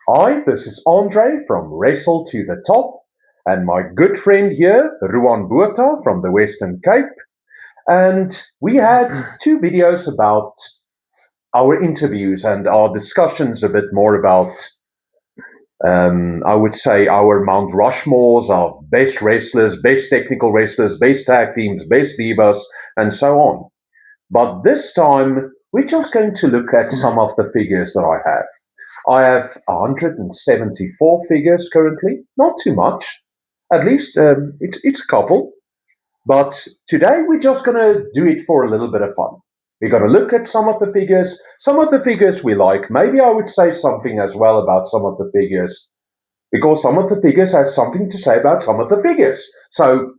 Hi, this is Andre from Wrestle to the Top, and my good friend here, Ruan Botha from the Western Cape. And we had two videos about our interviews and our discussions a bit more about, I would say, our Mount Rushmores of best wrestlers, best technical wrestlers, best tag teams, best divas, and so on. But this time, we're just going to look at some of the figures that I have. I have 174 figures currently, not too much. At least it's a couple. But today we're just going to do it for a little bit of fun. We're going to look at some of the figures. Some of the figures we like. Maybe I would say something as well about some of the figures, because some of the figures have something to say about some of the figures. So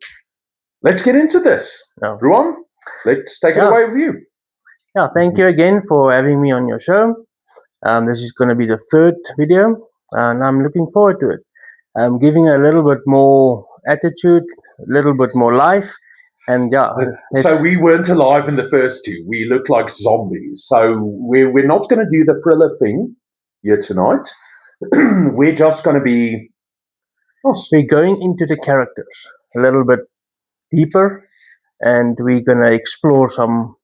let's get into this. Yeah. Ruan, let's take it Yeah. away with you. Yeah, thank you again for having me on your show. This is going to be the third video, and I'm looking forward to it. I'm giving a little bit more attitude, a little bit more life, and yeah. So we weren't alive in the first two. We look like zombies. So we're not going to do the thriller thing here tonight. We're just going to be... We're going into the characters a little bit deeper, and we're going to explore some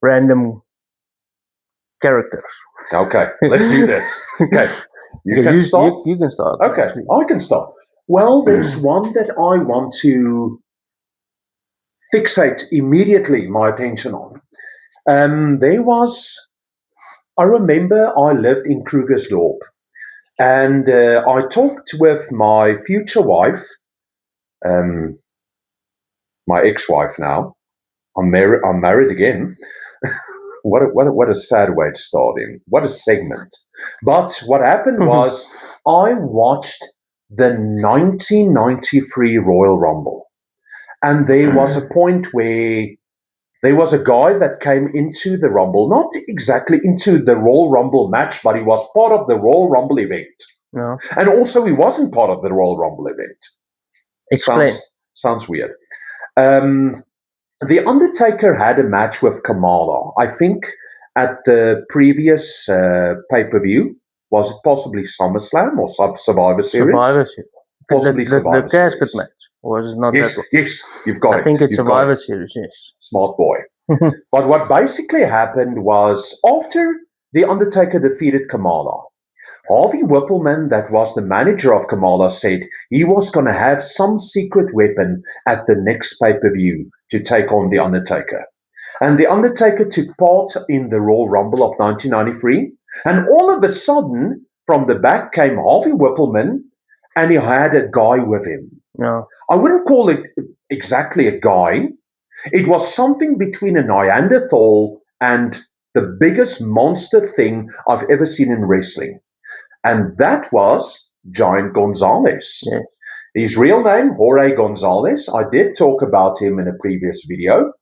random characters. Okay, let's do this. Okay, you can start. You can start. Okay, actually. I can start. Well, there's one that I want to fixate immediately my attention on. I remember I lived in Krugersdorp, and I talked with my future wife, my ex-wife now. I'm married again. What a sad way to start in. What a segment. But what happened was I watched the 1993 Royal Rumble. And there was a point where there was a guy that came into the Rumble, not exactly into the Royal Rumble match, but he was part of the Royal Rumble event. No. And also he wasn't part of the Royal Rumble event. Explain. Sounds weird. The Undertaker had a match with Kamala, I think, at the previous pay-per-view. Was it possibly SummerSlam or Survivor Series? Survivor Series. Possibly Survivor the casket Series. match. Or was it not Yes, that one? yes, you've got it. I think it's You've got Survivor it. Series, yes. Smart boy. But what basically happened was after The Undertaker defeated Kamala, Harvey Whippleman, that was the manager of Kamala, said he was going to have some secret weapon at the next pay-per-view to take on The Undertaker. And The Undertaker took part in the Royal Rumble of 1993. And all of a sudden, from the back came Harvey Whippleman, and he had a guy with him. No. I wouldn't call it exactly a guy. It was something between a Neanderthal and the biggest monster thing I've ever seen in wrestling. And that was Giant Gonzalez. Yeah. His real name, Jorge Gonzalez. I did talk about him in a previous video.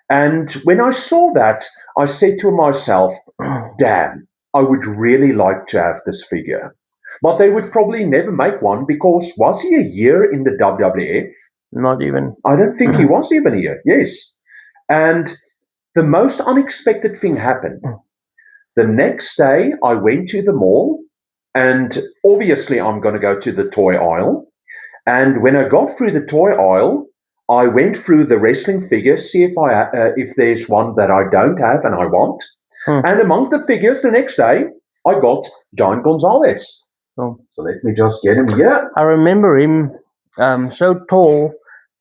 And when I saw that, I said to myself, damn, I would really like to have this figure. But they would probably never make one because was he a year in the WWF? Not even. I don't think he was even a year, yes. And the most unexpected thing happened. The next day, I went to the mall, and obviously I'm going to go to the toy aisle. And when I got through the toy aisle, I went through the wrestling figures, see if there's one that I don't have and I want. And among the figures the next day, I got Giant Gonzalez. Oh. So let me just get him here. I remember him so tall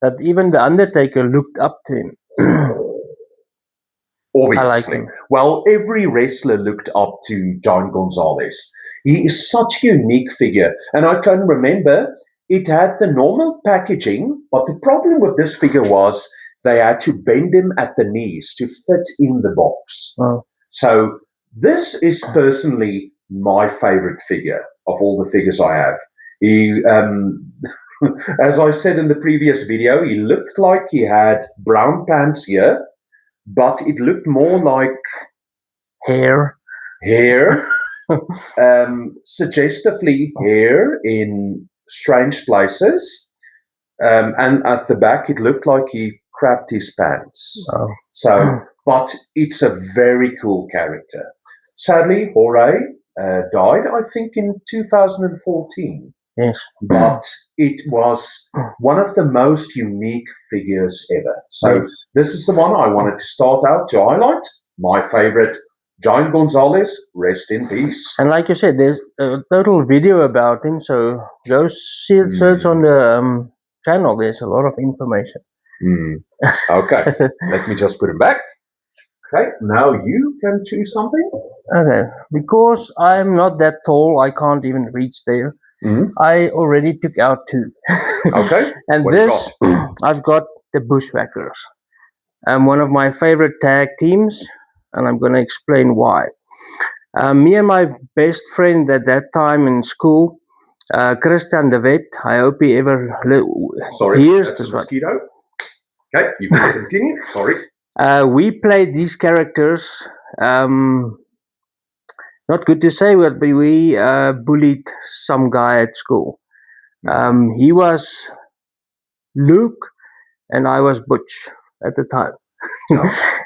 that even the Undertaker looked up to him. Obviously. I like him. Well, every wrestler looked up to Giant Gonzalez. He is such a unique figure. And I can remember it had the normal packaging, but the problem with this figure was they had to bend him at the knees to fit in the box. Oh. So this is personally my favorite figure of all the figures I have. He, as I said in the previous video, he looked like he had brown pants here, but it looked more like hair, suggestively hair in strange places, and at the back it looked like he crapped his pants. Oh. So, but it's a very cool character. Sadly, Jorge died, I think, in 2014. Yes. But it was one of the most unique figures ever. So Yes. this is the one I wanted to start out to highlight. My favorite, Giant Gonzalez, rest in peace. And like you said, there's a total video about him. So go search on the channel. There's a lot of information. Okay, let me just put him back. Okay, now you can choose something. Okay, because I'm not that tall, I can't even reach there. I already took out two. Okay. And what this, I've got the Bushwhackers. One of my favorite tag teams, and I'm going to explain why. Me and my best friend at that time in school, Christian de Wet, I hope he ever hears that's this a one. mosquito. Okay, you can continue. Sorry. We played these characters. Not good to say, but we bullied some guy at school. He was Luke, and I was Butch at the time.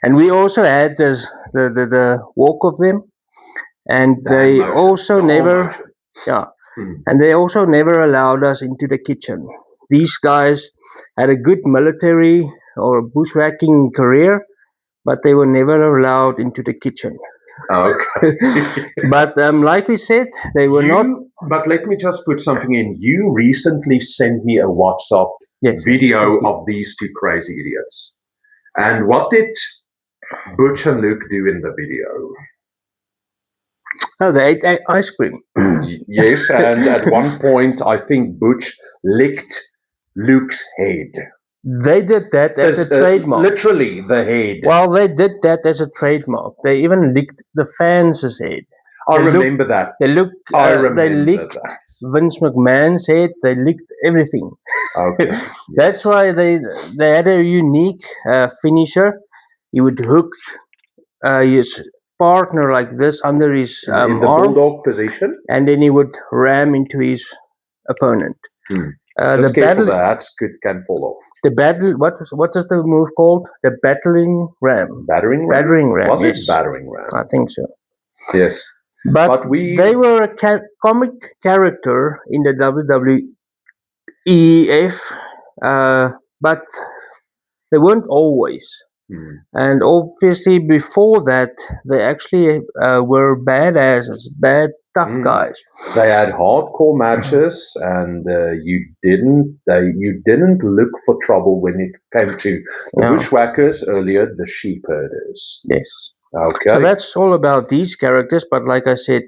And we also had the walk of them, and they also never, and they also never allowed us into the kitchen. These guys had a good military or bushwhacking career, but they were never allowed into the kitchen. Okay. But like we said, they were not. But let me just put something in. You recently sent me a WhatsApp video of these two crazy idiots. And what did Butch and Luke do in the video? Oh, they ate ice cream. Yes, and at one point, I think Butch licked Luke's head. They did that as a trademark. Literally, the head. Well, they did that as a trademark. They even licked the fans' head. I remember that. They licked Vince McMahon's head. They licked everything. Okay. That's why they had a unique finisher. He would hook his partner like this under his in the arm, bulldog position, and then he would ram into his opponent. Just careful, the hats can fall off. The battle. What is the move called? The battering ram. Battering ram. Battering ram. Was yes. it battering ram? I think so. Yes. But they were a comic character in the WWEF, but they weren't always. And obviously, before that, they actually were badasses, tough guys. They had hardcore matches, and you didn't look for trouble when it came to the Bushwhackers, earlier the sheep herders. Yes. Okay. So that's all about these characters. But like I said,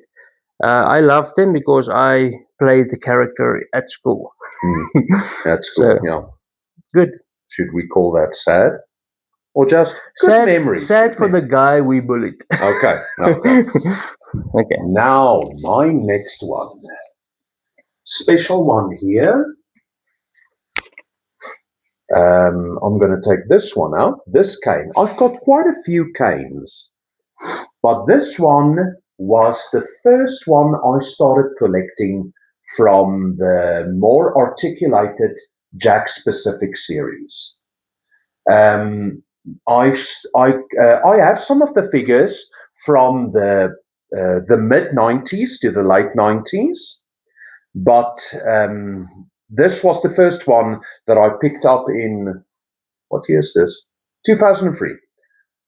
I love them because I played the character at school. That's good. So, good. Should we call that sad? Or just good memories? Sad for the guy we bullied. Okay. Okay. Now, my next one. Special one here. I'm going to take this one out. This cane. I've got quite a few canes. But this one was the first one I started collecting from the more articulated Jakks Pacific series. I have some of the figures from the mid-90s to the late 90s, but this was the first one that I picked up in, what year is this? 2003.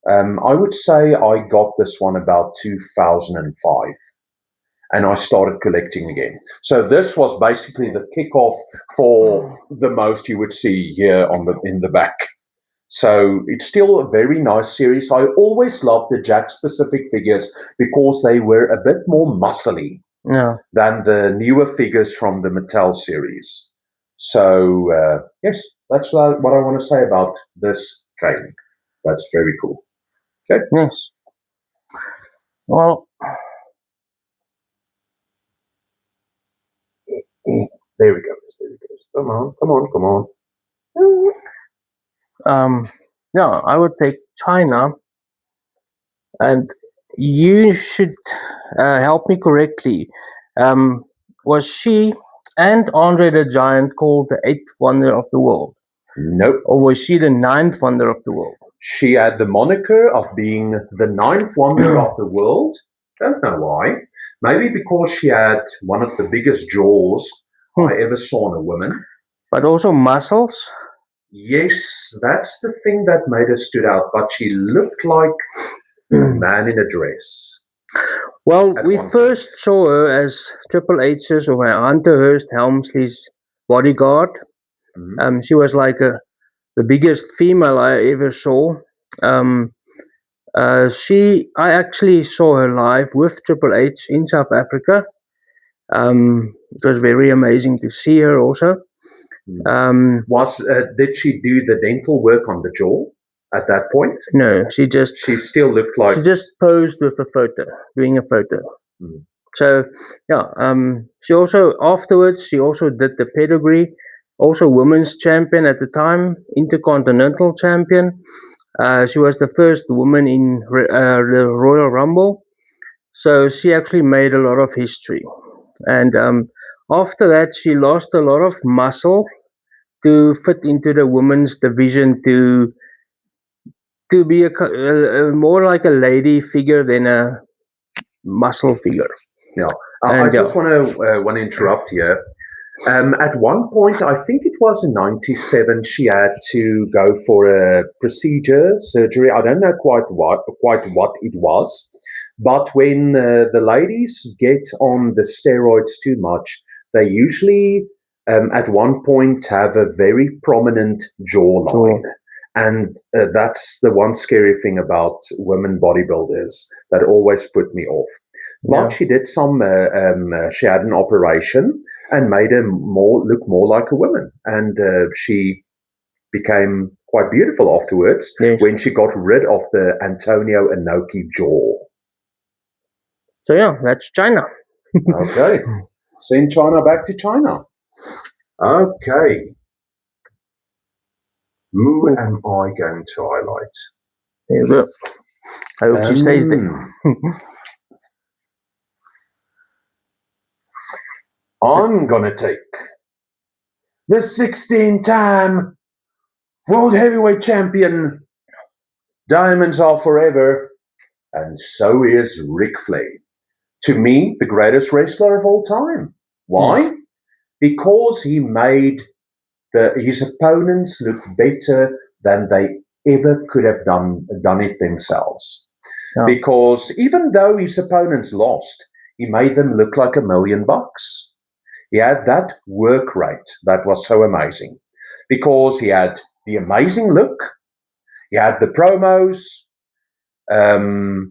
I would say I got this one about 2005, and I started collecting again. So this was basically the kickoff for the most you would see here in the back. So it's still a very nice series. I always loved the Jakks Pacific figures because they were a bit more muscly than the newer figures from the Mattel series. So yes, that's what I want to say about this cane. That's very cool. Okay. Yes. Well, there we go. Come on. I would take China, and you should help me correctly. Was she and Andre the Giant called the 8th wonder of the world? Nope. Or was she the 9th wonder of the world? She had the moniker of being the 9th wonder of the world. Don't know why. Maybe because she had one of the biggest jaws Hmm. I ever saw in a woman. But also muscles. Yes, that's the thing that made her stood out. But she looked like a man in a dress. Well, At we one first saw her as Triple H's or Hunter Hearst Helmsley's bodyguard. Mhm. She was like the biggest female I ever saw. I actually saw her live with Triple H in South Africa. It was very amazing to see her also. Did she do the dental work on the jaw at that point? No, she still looked like. she just posed with a photo, doing a photo. Mhm. So yeah, she also afterwards she also did the pedigree, also women's champion at the time, intercontinental champion. She was the first woman in the Royal Rumble, so she actually made a lot of history. And after that, she lost a lot of muscle to fit into the women's division to be more like a lady figure than a muscle figure. Yeah, And, I just want to interrupt here. At one point, I think it was in '97, she had to go for a surgery. I don't know quite what it was, but when the ladies get on the steroids too much, they usually at one point have a very prominent jawline. And that's the one scary thing about women bodybuilders that always put me off. But she did she had an operation and made her look more like a woman. And she became quite beautiful afterwards when she got rid of the Antonio Inoki jaw. So yeah, that's China. Okay. Send China back to China. Okay. Who am I going to highlight? There you go. I hope she stays there. I'm going to take the 16-time World Heavyweight Champion. Diamonds are forever, and so is Ric Flair. To me, the greatest wrestler of all time. Why? Yes. Because he made his opponents look better than they ever could have done it themselves. Yeah. Because even though his opponents lost, he made them look like $1 million. He had that work rate that was so amazing. Because he had the amazing look, he had the promos.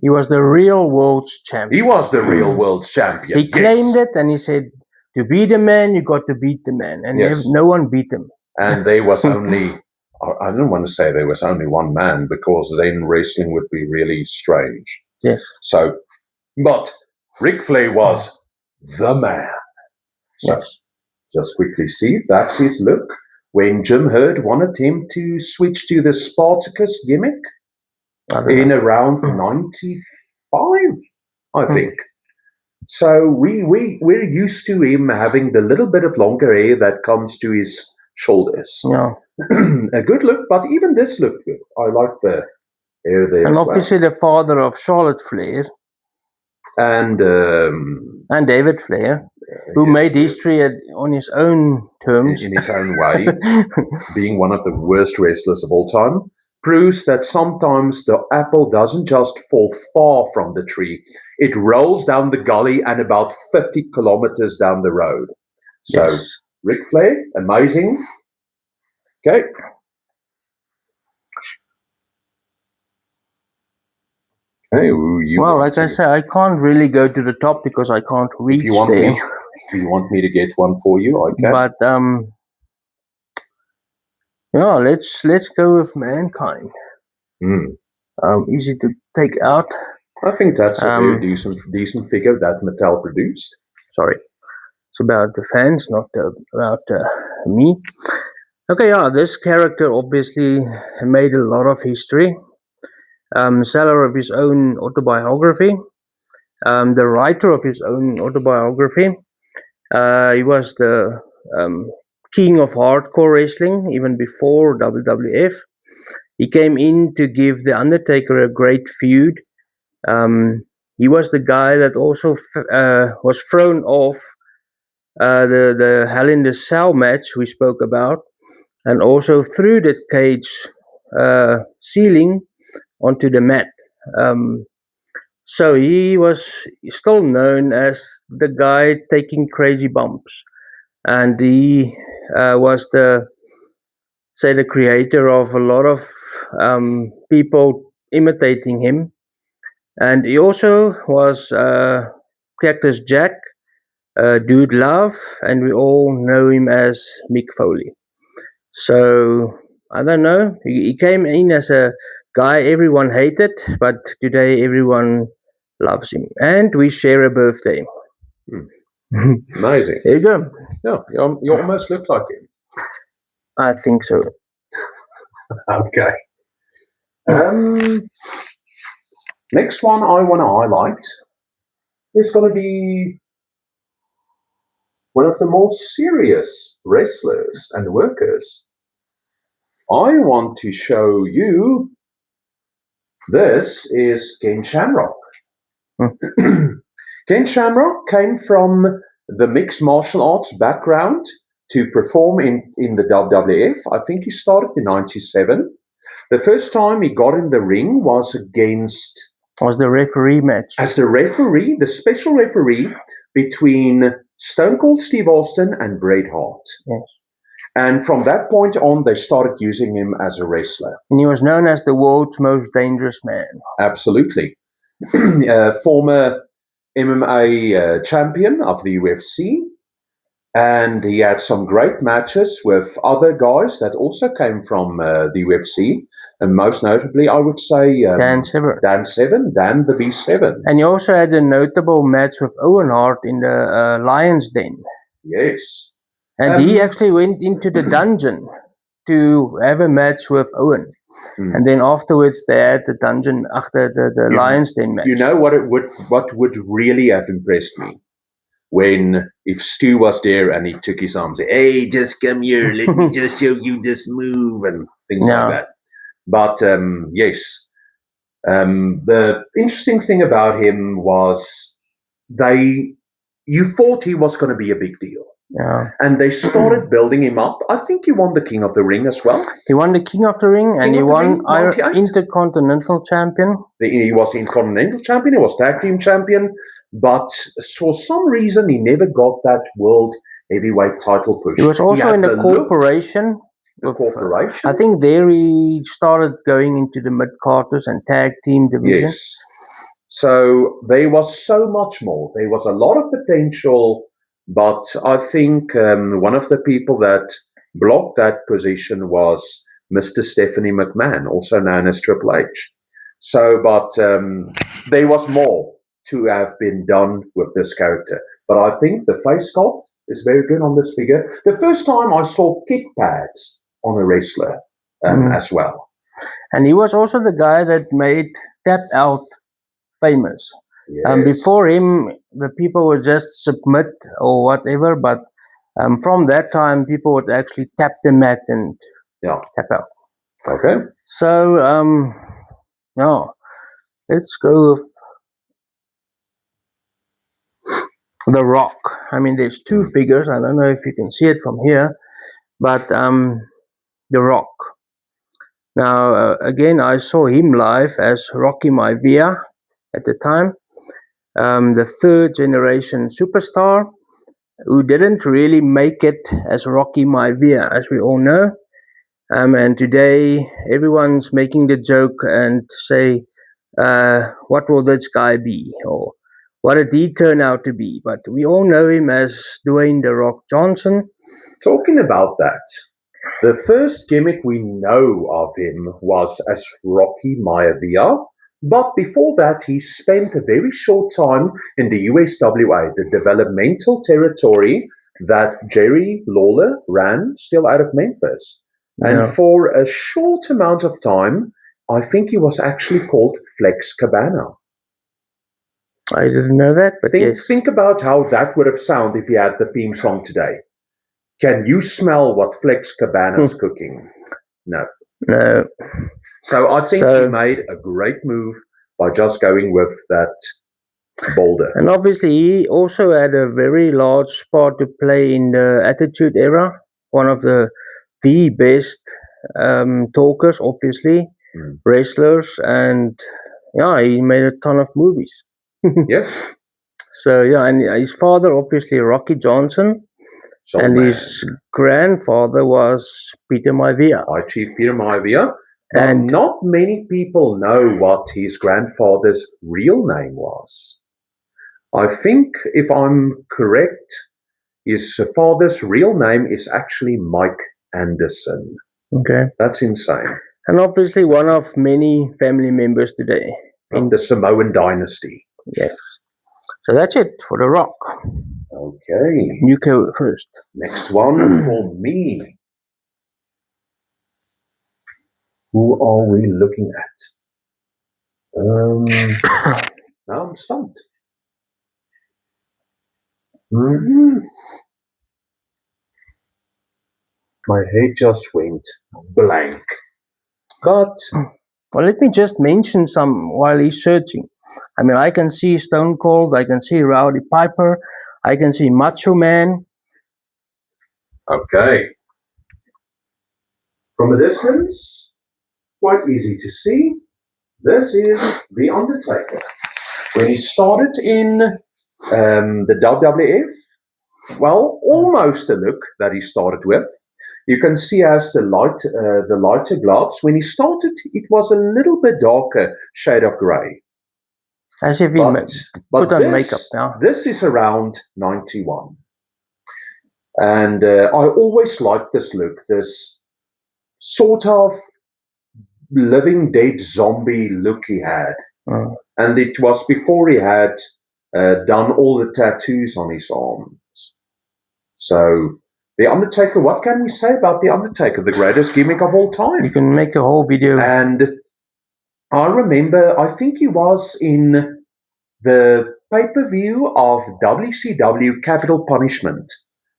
He was the real world's champion. He was the real world's champion. He claimed it and he said, to be the man, you got to beat the man. And no one beat him. And there was only, I don't want to say there was only one man because then wrestling would be really strange. Yes. So, but Ric Flair was the man. So, just quickly see, that's his look. When Jim Herd wanted him to switch to the Spartacus gimmick in around 95, I think. So we're used to him having the little bit of longer hair that comes to his shoulders. Yeah. A good look, but even this looked good. I like the hair there. And obviously the father of Charlotte Flair. And David Flair, who made history on his own terms. In his own way, being one of the worst wrestlers of all time, proves that sometimes the apple doesn't just fall far from the tree. It rolls down the gully and about 50 kilometers down the road. So, Ric Flair, amazing. Okay. Hey, well, like I said, I can't really go to the top because I can't reach if you want me to get one for you, I can. But yeah, let's go with Mankind. Easy to take out. I think that's a very decent figure that Mattel produced. Sorry, it's about the fans, not about me. Okay, yeah, this character obviously made a lot of history. Seller of his own autobiography, the writer of his own autobiography. He was the king of hardcore wrestling even before WWF. He came in to give The Undertaker a great feud. he was the guy that also was thrown off the Hell in the Cell match we spoke about, and also through the cage ceiling onto the mat. So he was still known as the guy taking crazy bumps, and he was the creator of a lot of people imitating him. And he also was Cactus Jack, Dude Love, and we all know him as Mick Foley. So I don't know. He came in as a guy everyone hated, but today everyone loves him, and we share a birthday. Amazing. There you go. Yeah, you almost look like him. I think so. Okay. Next one I want to highlight is going to be one of the more serious wrestlers and workers. I want to show you, this is Ken Shamrock. Ken Shamrock came from the mixed martial arts background to perform in the WWF. I think he started in 97. The first time he got in the ring was the referee match. As the referee, the special referee between Stone Cold Steve Austin and Bret Hart. Yes. And from that point on, they started using him as a wrestler. And he was known as the world's most dangerous man. Absolutely. Former MMA champion of the UFC. And he had some great matches with other guys that also came from the UFC. And most notably, I would say Dan Severn. Dan the B7. And he also had a notable match with Owen Hart in the Lion's Den. Yes. And he actually went into the dungeon to have a match with Owen. And then afterwards they had the dungeon after the Lion's Den match. You know what would really have impressed me? If Stu was there and he took his arms, hey, just come here, let me just show you this move and things like that. But yes, the interesting thing about him was you thought he was going to be a big deal. Yeah. And they started building him up. I think he won the King of the Ring as well. He won the King of the Ring, and he won Intercontinental Champion. He was Intercontinental Champion, he was Tag Team Champion, but for some reason he never got that World Heavyweight title push. He was also in the Corporation. Corporation. I think there he started going into the mid-carters and tag team division. Yes. So there was so much more. There was a lot of potential. But I think one of the people that blocked that position was Mr. Stephanie McMahon, also known as Triple H. So, but there was more to have been done with this character. But I think the face sculpt is very good on this figure. The first time I saw kick pads on a wrestler as well. And he was also the guy that made Tap Out famous. Yes. Before him, the people would just submit or whatever, but from that time, people would actually tap the mat and tap out. Okay. So, let's go with The Rock. I mean, there's two figures. I don't know if you can see it from here, but The Rock. Now, again, I saw him live as Rocky Maivia at the time. The third generation superstar who didn't really make it as Rocky Maivia, as we all know. And today everyone's making the joke and say, what will this guy be? Or what did he turn out to be? But we all know him as Dwayne The Rock Johnson. Talking about that, the first gimmick we know of him was as Rocky Maivia. But before that, he spent a very short time in the USWA, the developmental territory that Jerry Lawler ran, still out of Memphis. And for a short amount of time, I think he was actually called Flex Cabana. I didn't know that, but think about how that would have sounded if you had the theme song today. Can you smell what Flex Cabana's cooking? No. So I think he made a great move by just going with that Boulder. And obviously, he also had a very large part to play in the Attitude Era. One of the best talkers, obviously, wrestlers, and yeah, he made a ton of movies. Yes. So yeah, and his father, obviously, Rocky Johnson, Soul and Man. his grandfather was Peter Maivia. High Chief Peter Maivia. But And not many people know what his grandfather's real name was. I think, if I'm correct, his father's real name is actually Mike Anderson. okay, That's insane. and obviously one of many family members today. Of the Samoan dynasty. Yes. So that's it for The Rock. Okay. You go first. Next one for me. Who are we looking at? Now I'm stumped. My head just went blank. But well, let me just mention some while he's searching. I mean, I can see Stone Cold, I can see Rowdy Piper, I can see Macho Man. Okay. From a distance, quite easy to see. This is The Undertaker. When he started in the WWF, well, almost a look that he started with. You can see as the lighter gloves. When he started, it was a little bit darker shade of grey. As if he put on makeup now. This is around 91. And I always liked this look, this sort of living dead zombie look he had. And it was before he had done all the tattoos on his arms. So, The Undertaker, what can we say about The Undertaker? The greatest gimmick of all time. You can make a whole video. And I remember, I think he was in the pay-per-view of WCW Capital Punishment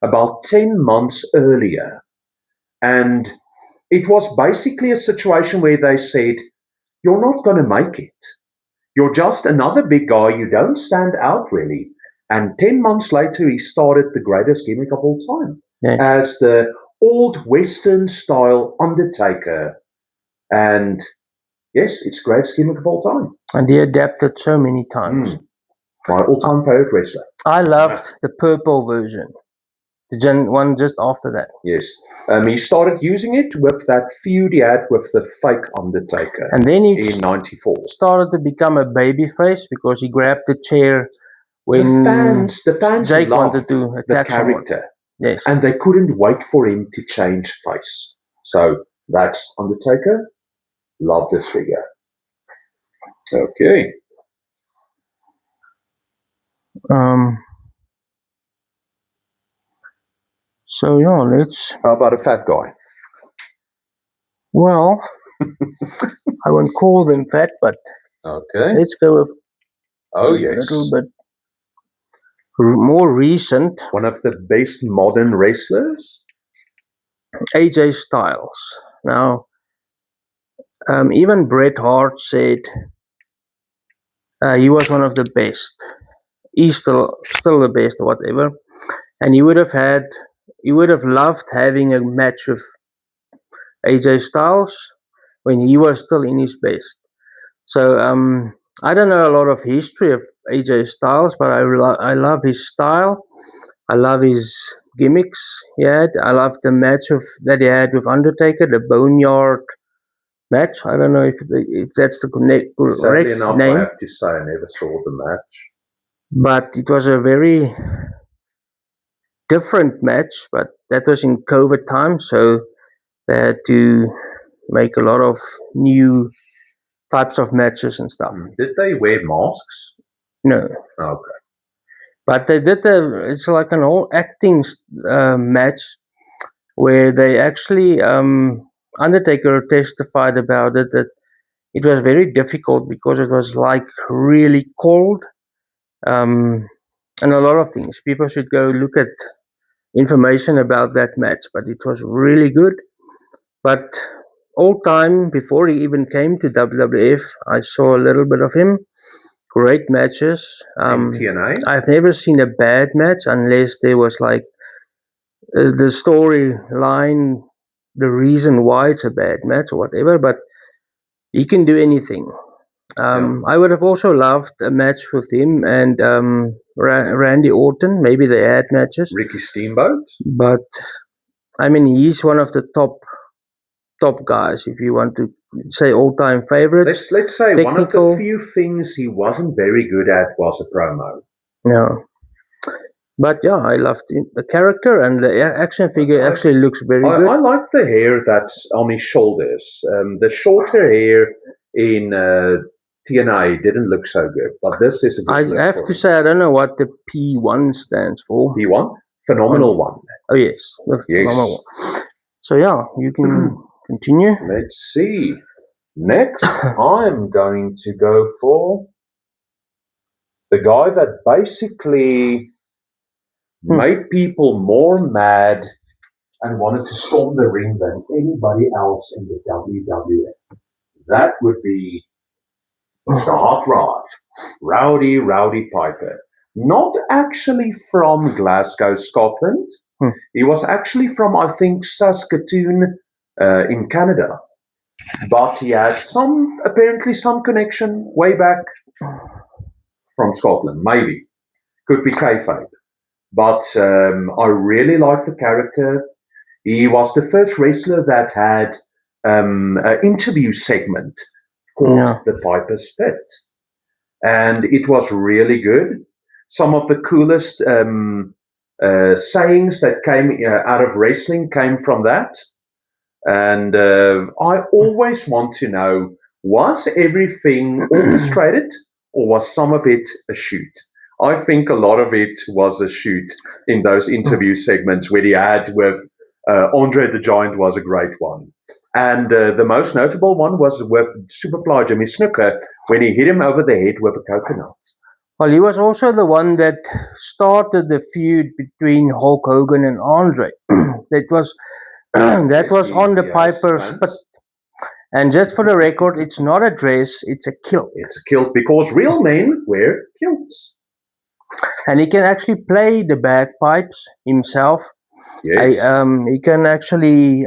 about 10 months earlier. And it was basically a situation where they said, you're not going to make it. You're just another big guy. You don't stand out really. And 10 months later, he started the greatest gimmick of all time as the old Western style Undertaker. And yes, it's the greatest gimmick of all time. And he adapted so many times. My all-time favorite wrestler. I loved the purple version. The one just after that. Yes. He started using it with that feud he had with the fake Undertaker. And then he in 94. Started to become a babyface because he grabbed the chair when the fans Jake loved wanted to attack the character. Someone. Yes. And they couldn't wait for him to change face. So that's Undertaker. Love this figure. Okay. So yeah, let's. How about a fat guy? Well, I won't call them fat, but okay. Let's go with a little bit more recent. One of the best modern wrestlers, AJ Styles. Now, even Bret Hart said he was one of the best. He's still the best, or whatever. And he would have loved having a match with AJ Styles when he was still in his best. So I don't know a lot of history of AJ Styles, but I love his style. I love his gimmicks he had. I love the match that he had with Undertaker, the Boneyard match. I don't know if that's the correct Sadly enough, name. I have to say I never saw the match. But it was a very different match, but that was in COVID time, so they had to make a lot of new types of matches and stuff. Did they wear masks? No. Okay. But they did it's like an whole acting match where they actually, Undertaker testified about it, that it was very difficult because it was like really cold, and a lot of things. People should go look at information about that match, but it was really good. But all time before he even came to WWF, I saw a little bit of him great matches. in TNA. I've never seen a bad match unless there was like the storyline, the reason why it's a bad match or whatever. But he can do anything. I would have also loved a match with him and Randy Orton. Maybe they had matches, Ricky Steamboat. but I mean, he's one of the top guys. If you want to say all-time favorites, Let's say one of the technical- few things he wasn't very good at was a promo. no. But yeah, I loved the character, and the action figure actually looks very good. I like the hair that's on his shoulders. The shorter hair in TNA didn't look so good, but this is a good I look have for to him. say, I don't know what the P1 stands for. P1, phenomenal one. Oh yes, the Yes. phenomenal one. So yeah, you can continue. Let's see. Next, I'm going to go for the guy that basically made people more mad and wanted to storm the ring than anybody else in the WWF. That would be the Hot Rod, Rowdy Piper. Not actually from Glasgow, Scotland. He was actually from, I think, Saskatoon in Canada. But he had apparently some connection way back from Scotland, maybe. Could be kayfabe. But I really like the character. He was the first wrestler that had an interview segment called The Piper's Pit. And it was really good. Some of the coolest sayings that came out of wrestling came from that. And I always want to know, was everything orchestrated or was some of it a shoot? I think a lot of it was a shoot in those interview segments where he had with Andre the Giant was a great one. And the most notable one was with Superfly Jimmy Snuka when he hit him over the head with a coconut. Well, he was also the one that started the feud between Hulk Hogan and Andre. That was on the Piper's Pit. And just for the record, it's not a dress, it's a kilt. It's a kilt because real men wear kilts. And he can actually play the bagpipes himself. Yes. He can actually.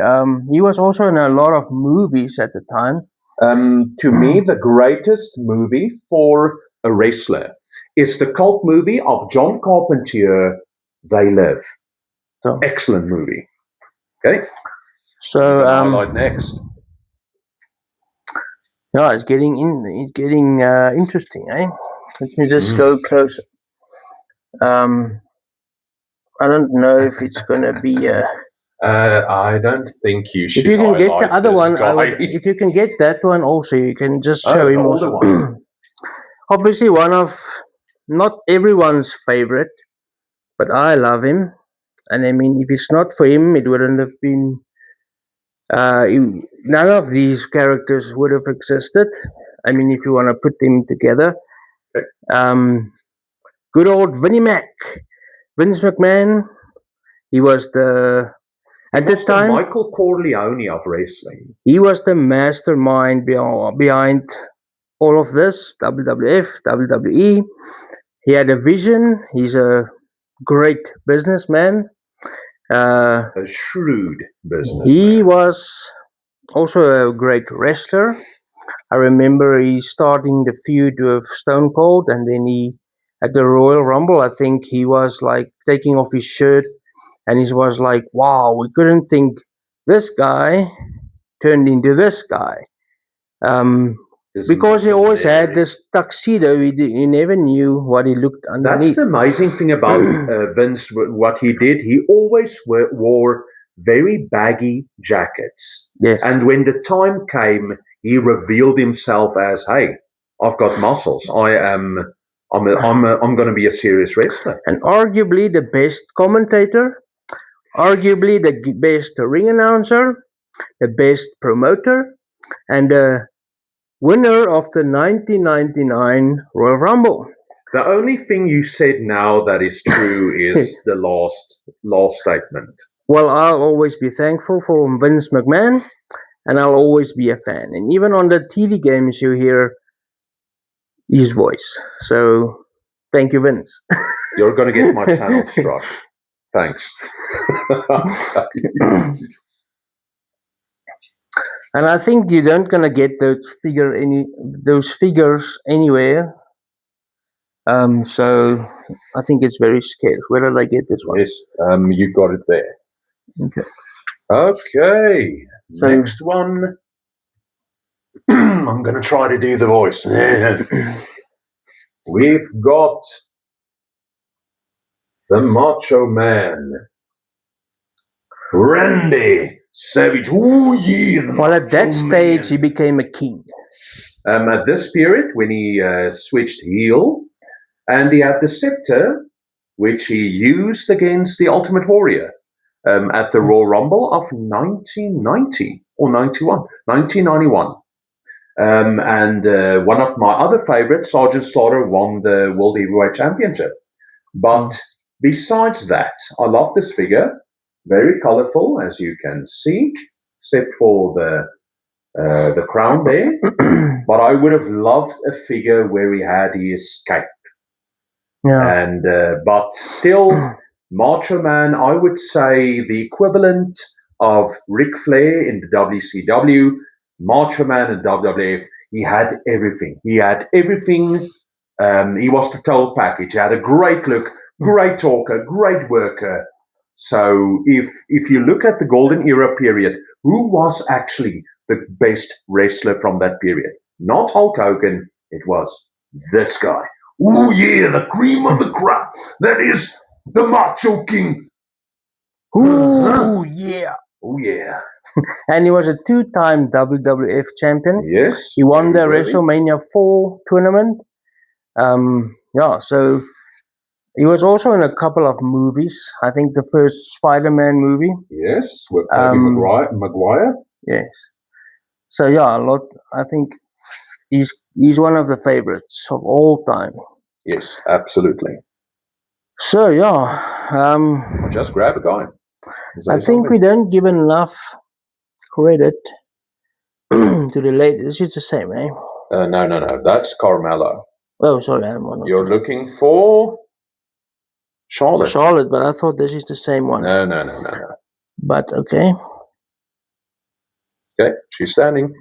He was also in a lot of movies at the time. To me, the greatest movie for a wrestler is the cult movie of John Carpenter, They Live. So, excellent movie. Okay. So highlight next. Yeah, it's getting interesting, eh? Let me just go closer. I don't know if it's gonna be. I don't think you should. If you can get the highlight other this one, guy. if you can get that one also, you can just show him the also. older one. Obviously, one of not everyone's favorite, but I love him, and I mean, if it's not for him, it wouldn't have been. None of these characters would have existed. I mean, if you want to put them together, good old Vinnie Mac, Vince McMahon. He was at the time Michael Corleone of wrestling. He was the mastermind behind all of this WWF, WWE. He had a vision. He's a great businessman. A shrewd businessman. He was also a great wrestler. I remember he starting the feud with Stone Cold, and then he at the Royal Rumble, I think he was like taking off his shirt, and he was like, "Wow, we couldn't think this guy turned into this guy." Because he always had this tuxedo, he never knew what he looked underneath. That's the amazing thing about Vince. What he did, he always wore very baggy jackets. Yes. And when the time came, he revealed himself as, "Hey, I've got muscles. I'm going to be a serious wrestler." And arguably the best commentator, arguably the best ring announcer, the best promoter, and the winner of the 1999 Royal Rumble. The only thing you said now that is true is the last statement. Well, I'll always be thankful for Vince McMahon, and I'll always be a fan. And even on the TV games, you hear his voice. So thank you, Vince. You're going to get my channel struck. Thanks. And I think you don't gonna get those figures anywhere. So I think it's very scarce. Where did I get this one? Yes, you got it there. Okay. Okay. So- Next one. I'm going to try to do the voice. We've got the Macho Man, Randy Savage. Ooh, yeah. the Well, at that Macho stage, Man. he became a king. At this period, when he switched heel, and he had the scepter, which he used against the Ultimate Warrior at the Royal Rumble of 1990 or 1991. And one of my other favorites, Sergeant Slaughter, won the World Heavyweight Championship. But besides that, I love this figure. Very colorful, as you can see, except for the crown there. But I would have loved a figure where he had his cape. Yeah. And but still, Macho Man, I would say the equivalent of Ric Flair in the WCW, Macho Man in WWF. He had everything. He had everything. He was the total package. He had a great look, great talker, great worker. So if you look at the Golden Era period, who was actually the best wrestler from that period? Not Hulk Hogan. It was this guy. Oh yeah, the cream of the crop. That is the Macho King. Ooh, yeah. Oh yeah. And he was a two-time WWF champion. Yes. He won the very worthy. WrestleMania 4 tournament. So he was also in a couple of movies. I think the first Spider-Man movie. Yes, with Tobey Maguire. Yes. So yeah, a lot. I think he's one of the favorites of all time. Yes, absolutely. So yeah, I'll just grab a guy. I think we don't give enough credit to the late. This is the same, eh? No. That's Carmelo. Oh, sorry, I'm on. You're looking for Charlotte. Charlotte, but I thought this is the same one. No. But okay. Okay, she's standing.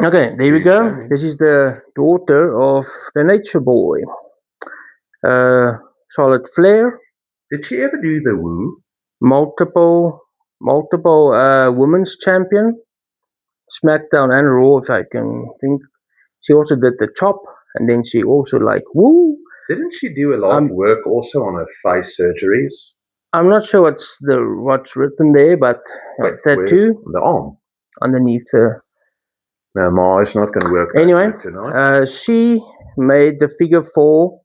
Okay, there we She's go. standing. This is the daughter of the Nature Boy, Charlotte Flair. Did she ever do the woo? Multiple women's champion, SmackDown and Raw, if I can think. She also did the chop, and then she also like woo. Didn't she do a lot of work also on her face surgeries? I'm not sure what's written there, but tattoo The arm. underneath her. No, my eye's not going to work. Anyway, tonight. she made the figure 4.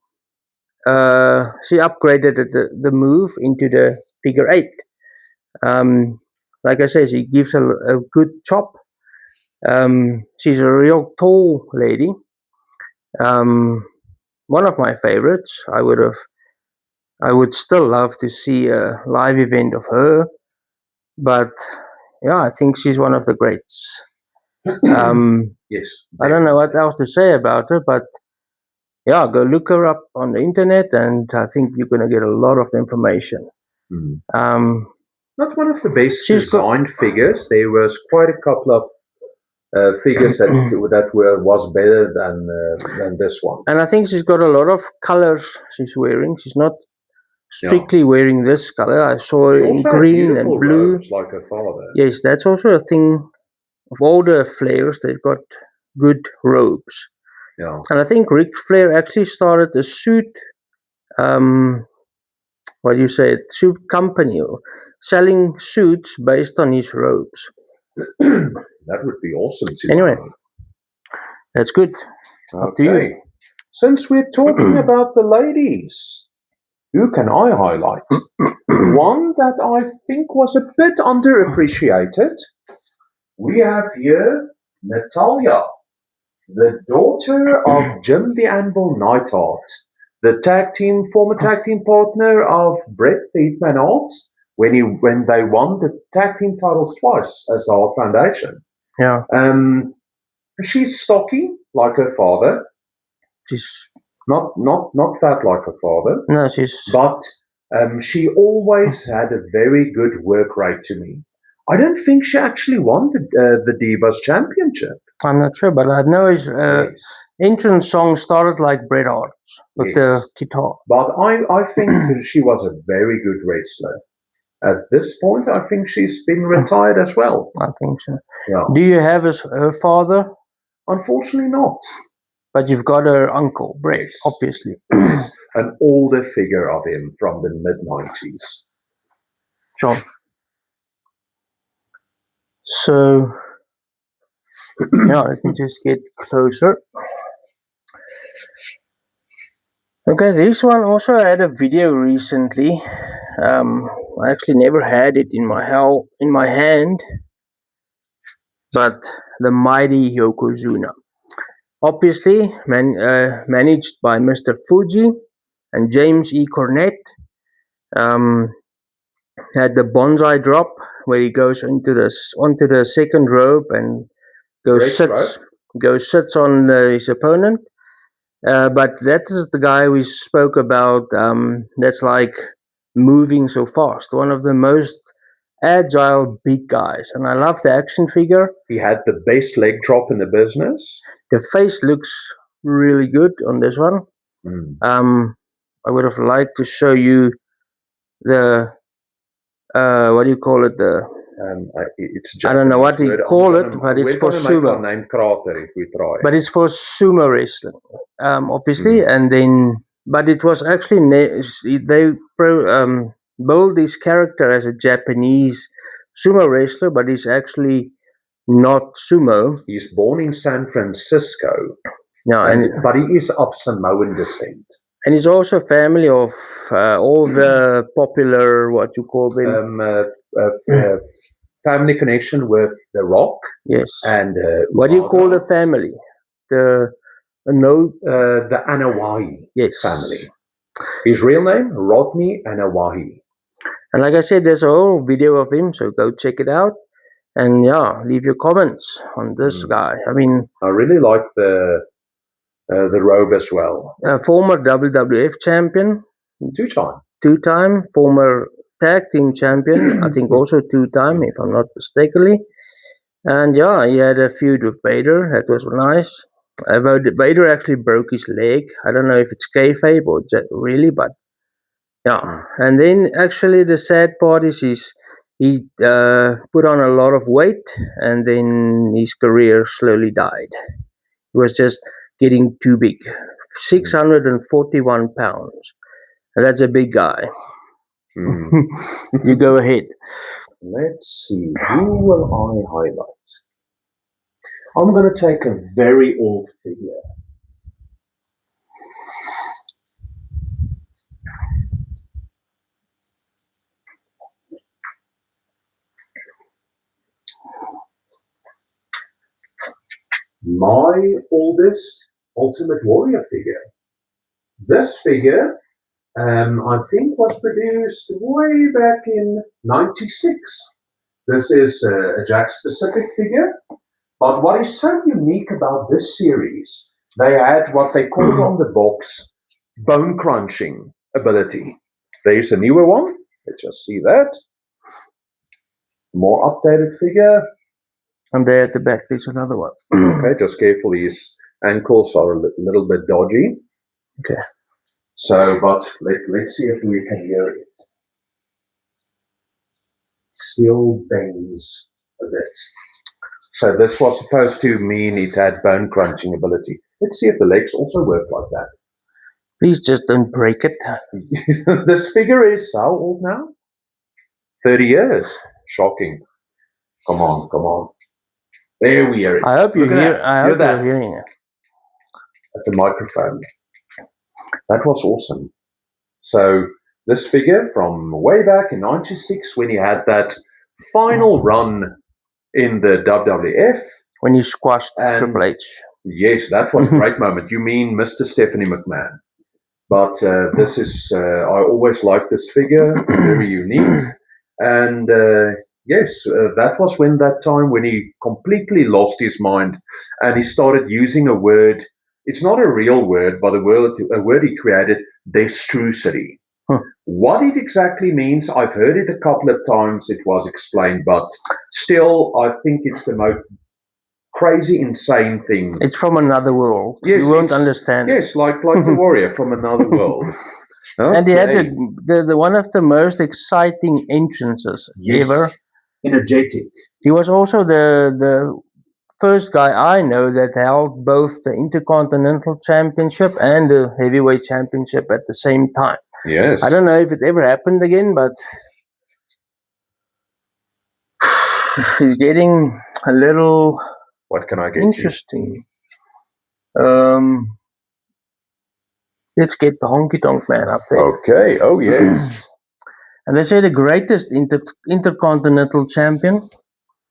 She upgraded the move into the figure 8. Like I said, she gives a good chop. She's a real tall lady. One of my favorites. I would still love to see a live event of her, but yeah, I think she's one of the greats. Yes. I don't know what else to say about her, but yeah, go look her up on the internet, and I think you're going to get a lot of information. Not one of the best She's designed figures. There was quite a couple of figures that was better than this one. And I think she's got a lot of colors she's wearing. She's not strictly wearing this color. I saw her in green and blue. Robes like her father. Yes, that's also a thing of all the Flairs. They've got good robes. Yeah. And I think Ric Flair actually started a suit, suit company, selling suits based on his robes. That would be awesome to Anyway, know. That's good. Up to you. Since we're talking about the ladies, who can I highlight? One that I think was a bit underappreciated. We have here Natalya, the daughter of Jim the Anvil Neidhart, the former tag team partner of Bret the Hitman Hart when they won the tag team titles twice as the Hart Foundation. Yeah. She's stocky like her father. she's Not fat like her father, no, she's but she always had a very good work rate to me. I don't think she actually won the Divas Championship. I'm not sure, but I know his Yes. entrance song started like Bret Hart's with the Yes. guitar. But I think she was a very good wrestler. At this point, I think she's been retired as well. I think so. Yeah. Do you have her father? Unfortunately, not. But you've got her uncle, Bret, Yes. obviously. Yes. An older figure of him from the mid-90s. Sure. So, yeah, let me just get closer. Okay, this one also had a video recently. I actually never had it in my hand, but the mighty Yokozuna, obviously managed by Mr. Fuji and James E. Cornette. Had the bonsai drop where he goes onto the second rope and sits on his opponent. But that is the guy we spoke about. That's like moving so fast. One of the most agile big guys, and I love the action figure. He had the best leg drop in the business. The face looks really good on this one. I would have liked to show you the what do you call it? It's I don't know what you call it, but it's for sumo. Name Krater if we try. But it's for sumo wrestling, obviously. And then, but it was actually they built this character as a Japanese sumo wrestler, but he's actually not sumo. He's born in San Francisco. Yeah, but he is of Samoan descent. And he's also family of all the popular, what you call them? Family connection with The Rock. Yes. And what do you call the family? The Anoa'i family. His real name, Rodney Anoa'i. And like I said, there's a whole video of him, so go check it out. And yeah, leave your comments on this guy. I mean, I really like the robe as well. Former WWF champion. Two-time. Former tag team champion. I think also two-time, if I'm not mistakenly. And yeah, he had a feud with Vader. That was nice. Vader actually broke his leg. I don't know if it's kayfabe or really, but yeah. And then actually the sad part is he put on a lot of weight, and then his career slowly died. He was just getting too big. 641 pounds. And that's a big guy. You go ahead. Let's see. Who will I highlight? I'm going to take a very old figure. My oldest Ultimate Warrior figure. This figure, I think, was produced way back in '96. This is a Jakks Pacific figure. But what is so unique about this series, they had what they called on the box bone crunching ability. There's a newer one. Let's just see that. More updated figure. And there at the back, there's another one. Okay, just careful. His ankles are a little bit dodgy. Okay. So, but let's see if we can hear it. Still bangs a bit. So this was supposed to mean it had bone crunching ability. Let's see if the legs also work like that. Please just don't break it. This figure is how old now? 30 years. Shocking. Come on. There we are. I hope you hear. I hope you're hearing it. At the microphone. That was awesome. So this figure from way back in '96 when he had that final run in the WWF. When you squashed Triple H. Yes, that was a great moment. You mean Mr. Stephanie McMahon. But this is, I always liked this figure, very unique. And yes, that was when that time when he completely lost his mind and he started using a word it's not a real word, but a word he created, destrucity. What it exactly means, I've heard it a couple of times, it was explained, but still, I think it's the most crazy, insane thing. It's from another world. Yes, You won't it's- understand. Yes, like the warrior from another world. And he had Okay. the one of the most exciting entrances Yes. ever. Energetic. He was also the first guy I know that held both the Intercontinental Championship and the Heavyweight Championship at the same time. Yes. I don't know if it ever happened again, but it's getting a little What can I get interesting. Let's get the Honky Tonk Man up you? there. Okay. Oh, yes. And they say the greatest Intercontinental Champion,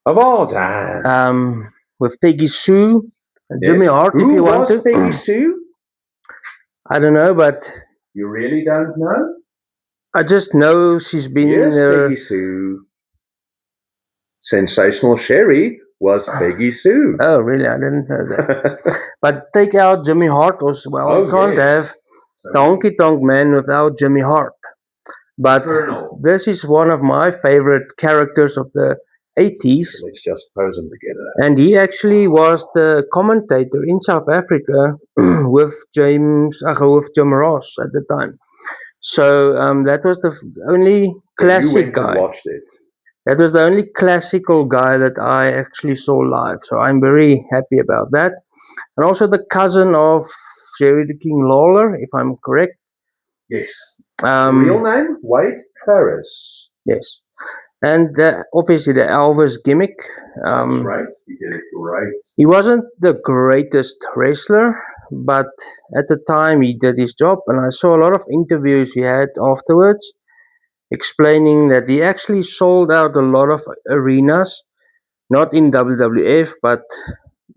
Of all time. with Peggy Sue, and Yes. Jimmy Hart, Who if you want was to. Peggy Sue? I don't know, but You really don't know? I just know she's been Yes, there. Peggy Sue. Sensational Sherry was Peggy Sue. Oh, really? I didn't know that. But take out Jimmy Hart as well. Oh, You can't yes. have the Honky Tonk Man without Jimmy Hart. But Colonel. this is one of my favorite characters of the 80s. Let's just pose them together. And he actually was the commentator in South Africa with Jim Ross at the time. So that was the only You classic went and guy. watched it. That was the only classical guy that I actually saw live. So I'm very happy about that. And also the cousin of Jerry the King Lawler, if I'm correct. Yes. Real name? Wade Harris. Yes. And obviously the Elvis gimmick. That's right. You did it right. He wasn't the greatest wrestler, but at the time he did his job. And I saw a lot of interviews he had afterwards explaining that he actually sold out a lot of arenas, not in WWF, but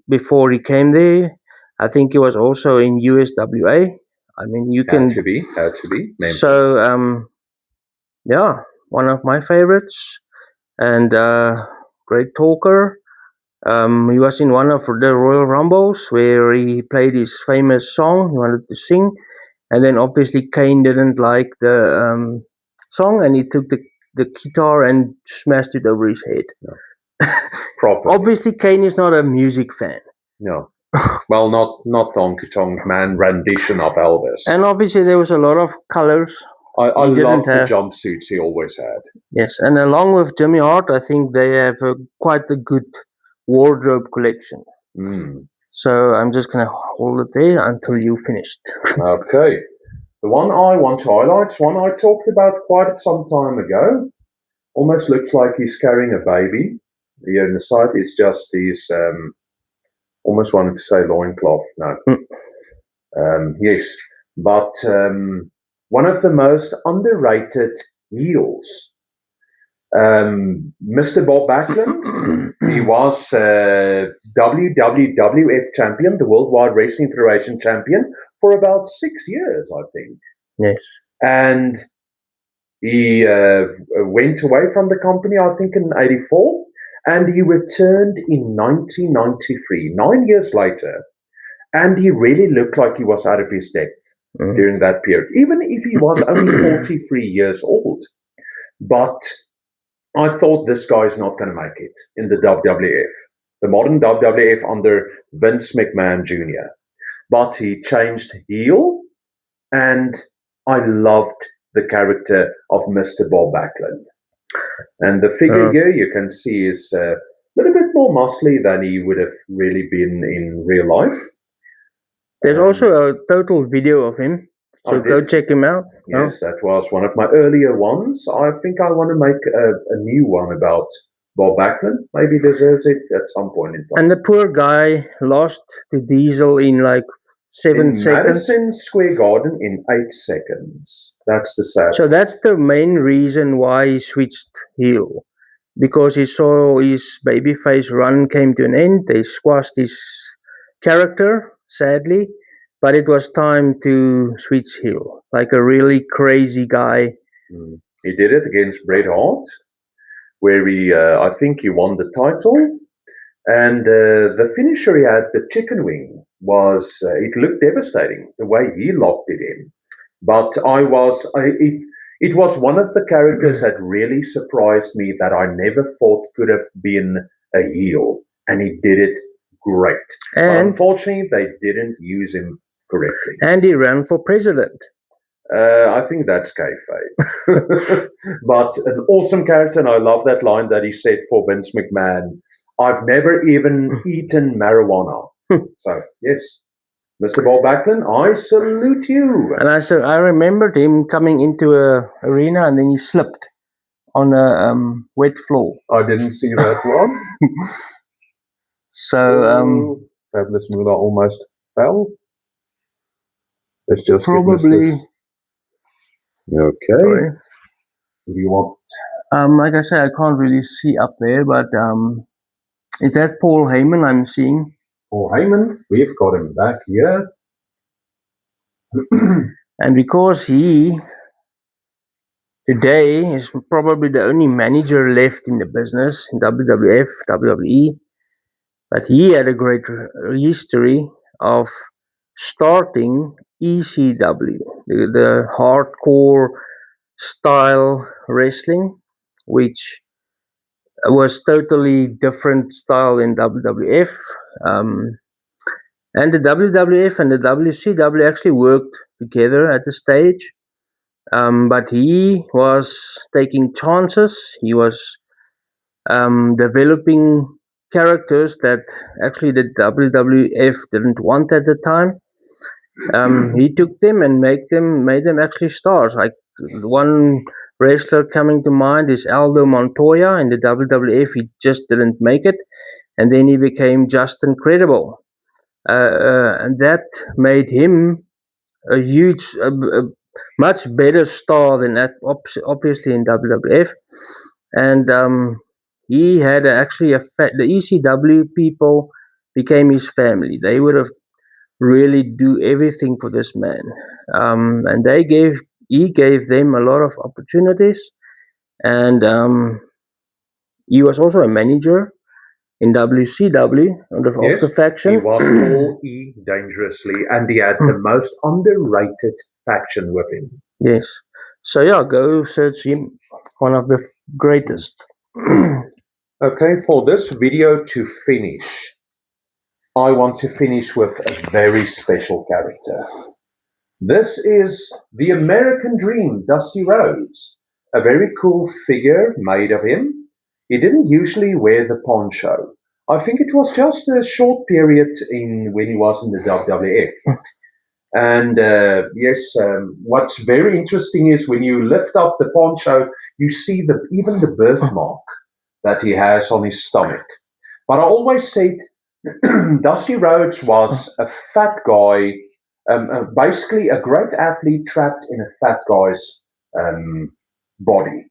before he came there. I think he was also in USWA. I mean, you can. Had to be. Memphis. So, yeah, one of my favorites, and great talker. He was in one of the Royal Rumbles where he played his famous song he wanted to sing, and then obviously Kane didn't like the song, and he took the guitar and smashed it over his head. Proper. Obviously, Kane is not a music fan. No. Well, not Honky Tonk Man rendition of Elvis. And obviously, there was a lot of colors. I he didn't love the have- jumpsuits he always had. Yes, and along with Jimmy Hart, I think they have quite a good wardrobe collection. So I'm just going to hold it there until you finished. Okay. The one I want to highlight is one I talked about quite some time ago. Almost looks like he's carrying a baby. Here on the side, it's just his, almost wanted to say loincloth. No. Yes. But one of the most underrated heels. Mr. Bob Backlund, he was WWF champion, the Worldwide Wrestling Federation champion, for about 6 years, I think. Yes. And he went away from the company, I think, in 84, and he returned in 1993, 9 years later, and he really looked like he was out of his depth during that period, even if he was only 43 years old. But I thought this guy's not going to make it in the WWF, the modern WWF under Vince McMahon Jr. But he changed heel, and I loved the character of Mr. Bob Backlund. And the figure here you can see is a little bit more muscly than he would have really been in real life. There's also a total video of him, so go check him out. Yes, that was one of my earlier ones. I think I want to make a new one about Bob Backlund. Maybe deserves it at some point in time. And the poor guy lost to Diesel in like 7 seconds. Madison Square Garden in 8 seconds. That's the sad. So that's the main reason why he switched heel. Because he saw his babyface run came to an end. They squashed his character, sadly. But it was time to switch heel. Like a really crazy guy. He did it against Bret Hart, where he, I think he won the title. And the finisher he had, the chicken wing, it looked devastating the way he locked it in. But it was one of the characters that really surprised me that I never thought could have been a heel, and he did it great. But And unfortunately, they didn't use him correctly. and he ran for president. I think that's kayfabe. But an awesome character, and I love that line that he said for Vince McMahon. I've never even eaten marijuana. So, yes, Mr. Bob Backlund, I salute you. And I remembered him coming into a arena and then he slipped on a wet floor. I didn't see that one. So Fabulous Moolah almost fell. Let's just probably. Get okay. Sorry. Do you want? Like I said, I can't really see up there, but is that Paul Heyman I'm seeing? Paul Heyman, we've got him back here. And because he today is probably the only manager left in the business in WWF, WWE, but he had a great history of starting ECW, the hardcore style wrestling, which was totally different style in WWF. And the WWF and the WCW actually worked together at the stage. But he was taking chances. He was developing characters that actually the WWF didn't want at the time. He took them and made them actually stars. Like one wrestler coming to mind is Aldo Montoya in the WWF. He just didn't make it, and then he became Just Incredible, and that made him a huge, much better star than that. Obviously in WWF, and he had actually the ECW people became his family. They would have really do everything for this man, and he gave them a lot of opportunities, and he was also a manager in WCW of the faction. He was All E Dangerously, and he had the most underrated faction with him. Yes. So yeah, go search him. One of the greatest. Okay, for this video to finish, I want to finish with a very special character. This is the American Dream, Dusty Rhodes. A very cool figure made of him. He didn't usually wear the poncho. I think it was just a short period when he was in the WWF. And what's very interesting is when you lift up the poncho, you see even the birthmark that he has on his stomach. But I always said Dusty Rhodes was a fat guy, basically a great athlete trapped in a fat guy's body.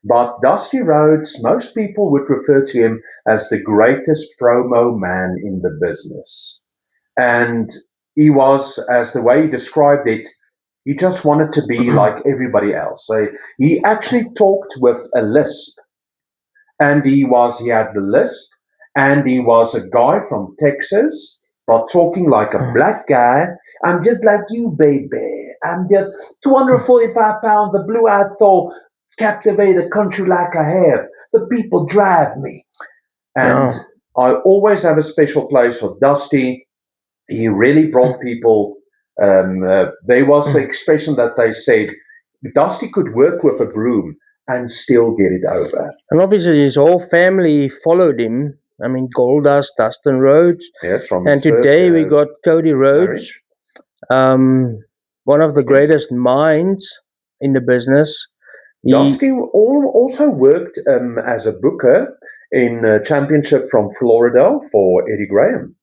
But Dusty Rhodes, most people would refer to him as the greatest promo man in the business. And he was, as the way he described it, he just wanted to be like everybody else. So he actually talked with a lisp. And he had the lisp, and he was a guy from Texas, but talking like a black guy. I'm just like you, baby. I'm just 245 pounds, the blue-eyed Thor, captivate the country like I have. The people drive me. And I always have a special place for Dusty. He really brought people. There was an expression that they said, Dusty could work with a broom and still get it over. And obviously his whole family followed him. I mean, Goldust, Dustin Rhodes. Yes, and today we got Cody Rhodes, one of the greatest minds in the business. Dusty also worked as a booker in Championship from Florida for Eddie Graham.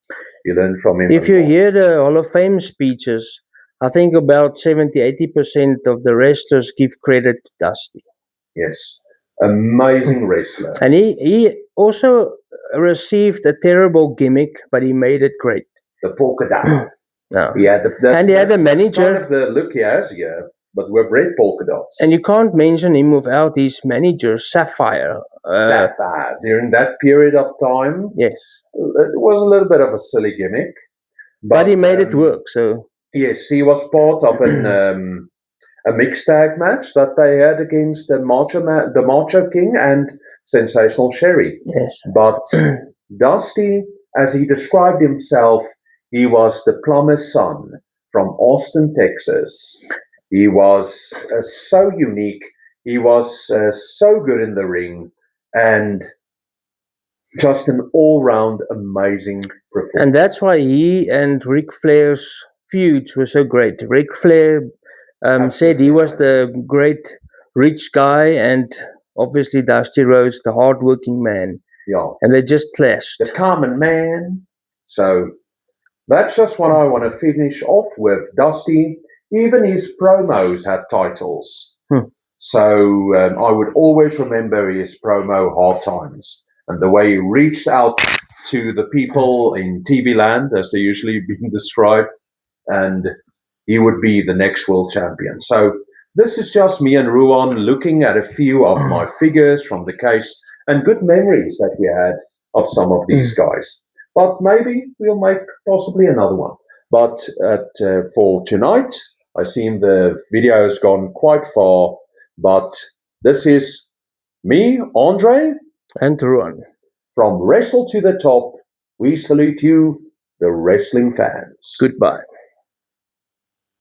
You learn from him. If you hear the Hall of Fame speeches, I think about 70-80% of the wrestlers give credit to Dusty. Yes, amazing wrestler. And he also received a terrible gimmick, but he made it great. The polka dot. He had a manager. Kind of the look he has here, but with red polka dots. And you can't mention him without his manager, Sapphire. Sapphire. During that period of time, yes, it was a little bit of a silly gimmick. but he made it um, work. So Yes, he was part of a mixed tag match that they had against the Macho King and Sensational Sherry. yes, But Dusty, as he described himself, he was the plumber's son from Austin, Texas. He was so unique. He was so good in the ring and just an all-round amazing performance. and that's why he and Ric Flair's feuds were so great. Ric Flair said he was the great rich guy, and obviously Dusty Rhodes, the hardworking man, Yeah, and they just clashed. the common man. So that's just what I want to finish off with. Dusty, even his promos had titles. So I would always remember his promo Hard Times and the way he reached out to the people in TV land, as they usually been described, and he would be the next world champion. So this is just me and Ruan looking at a few of my figures from the case and good memories that we had of some of these guys. But maybe we'll make possibly another one. But for tonight, I seen the video has gone quite far. But this is me, Andre, And Ruan. from Wrestle to the Top. We salute you, the wrestling fans. Goodbye.